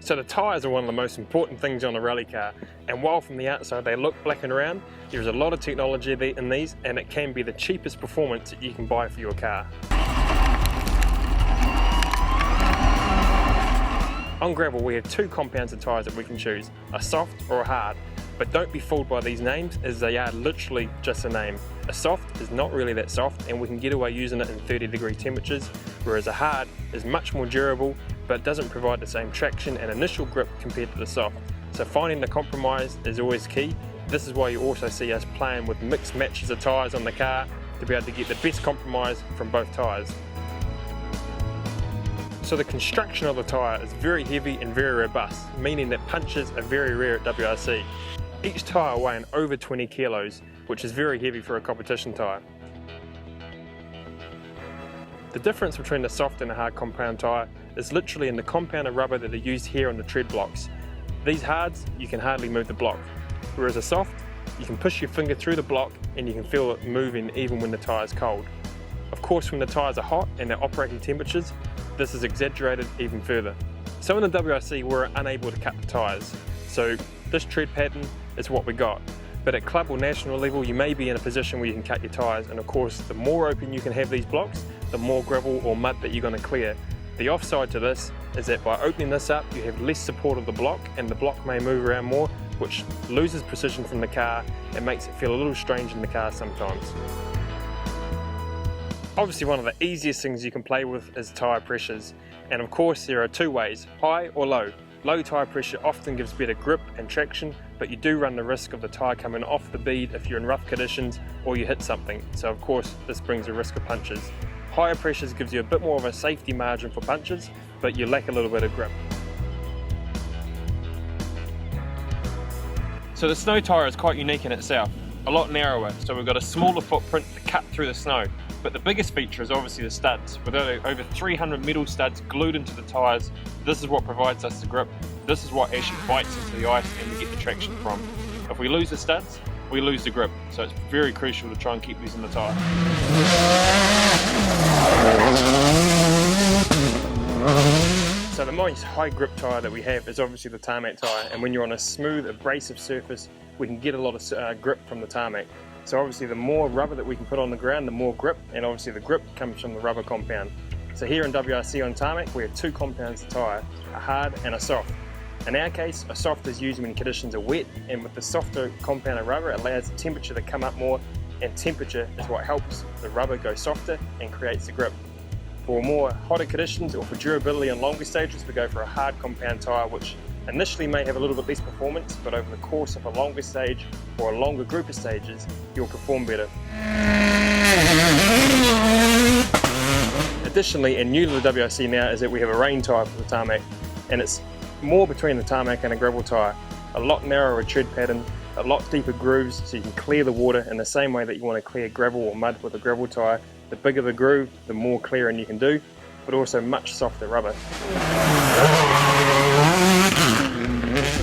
So the tyres are one of the most important things on a rally car, and while from the outside they look black and round, there's a lot of technology in these, and it can be the cheapest performance that you can buy for your car. On gravel we have two compounds of tyres that we can choose, a soft or a hard, but don't be fooled by these names as they are literally just a name. A soft is not really that soft and we can get away using it in 30-degree temperatures, whereas a hard is much more durable but doesn't provide the same traction and initial grip compared to the soft. So finding the compromise is always key. This is why you also see us playing with mixed matches of tyres on the car to be able to get the best compromise from both tyres. So the construction of the tyre is very heavy and very robust, meaning that punches are very rare at WRC. Each tyre weighing over 20 kilos, which is very heavy for a competition tyre. The difference between the soft and a hard compound tyre is literally in the compound of rubber that are used here on the tread blocks. These hards, you can hardly move the block, whereas a soft, you can push your finger through the block and you can feel it moving even when the tyre is cold. Of course, when the tyres are hot and at operating temperatures, this is exaggerated even further. So in the WRC we're unable to cut the tyres, so this tread pattern is what we got. But at club or national level you may be in a position where you can cut your tyres, and of course the more open you can have these blocks, the more gravel or mud that you're going to clear. The offside to this is that by opening this up you have less support of the block and the block may move around more, which loses precision from the car and makes it feel a little strange in the car sometimes. Obviously one of the easiest things you can play with is tyre pressures, and of course there are two ways, high or low. Low tyre pressure often gives better grip and traction, but you do run the risk of the tyre coming off the bead if you're in rough conditions or you hit something, so of course this brings a risk of punches. Higher pressures gives you a bit more of a safety margin for punches, but you lack a little bit of grip. So the snow tyre is quite unique in itself, a lot narrower, so we've got a smaller footprint to cut through the snow. But the biggest feature is obviously the studs. With over 300 metal studs glued into the tyres, this is what provides us the grip. This is what actually bites into the ice and we get the traction from. If we lose the studs, we lose the grip. So it's very crucial to try and keep these in the tyre. So the most high grip tyre that we have is obviously the Tarmac tyre, and when you're on a smooth abrasive surface we can get a lot of grip from the Tarmac. So obviously the more rubber that we can put on the ground, the more grip, and obviously the grip comes from the rubber compound. So here in WRC on Tarmac we have two compounds of tyre, a hard and a soft. In our case, a soft is used when conditions are wet, and with the softer compound of rubber it allows the temperature to come up more, and temperature is what helps the rubber go softer and creates the grip. For more hotter conditions or for durability on longer stages we go for a hard compound tyre, which initially may have a little bit less performance, but over the course of a longer stage or a longer group of stages you'll perform better. Additionally, and new to the WRC now, is that we have a rain tyre for the Tarmac, and it's more between the Tarmac and a gravel tyre. A lot narrower tread pattern, a lot deeper grooves so you can clear the water in the same way that you want to clear gravel or mud with a gravel tyre. The bigger the groove, the more clearing you can do, but also much softer rubber.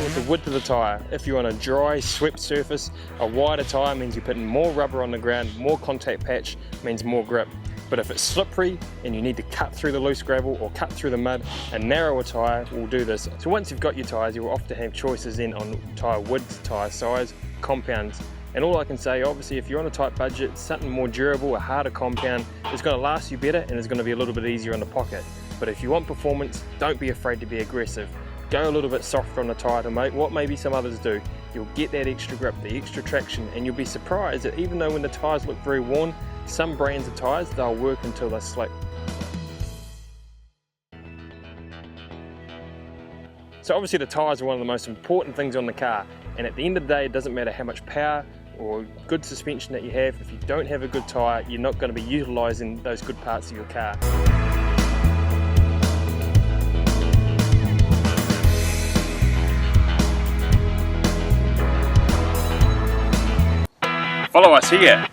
With the width of the tyre, if you're on a dry, swept surface, a wider tyre means you're putting more rubber on the ground, more contact patch means more grip. But if it's slippery and you need to cut through the loose gravel or cut through the mud, a narrower tyre will do this. So once you've got your tyres, you will often have choices then on tyre width, tyre size, compounds. And all I can say, obviously if you're on a tight budget, something more durable, a harder compound is going to last you better and is going to be a little bit easier in the pocket. But if you want performance, don't be afraid to be aggressive. Go a little bit softer on the tyre to make what maybe some others do. You'll get that extra grip, the extra traction, and you'll be surprised that even though when the tyres look very worn, some brands of tyres, they'll work until they're slick. So obviously the tyres are one of the most important things on the car, and at the end of the day it doesn't matter how much power or good suspension that you have. If you don't have a good tyre, you're not going to be utilising those good parts of your car. Follow us here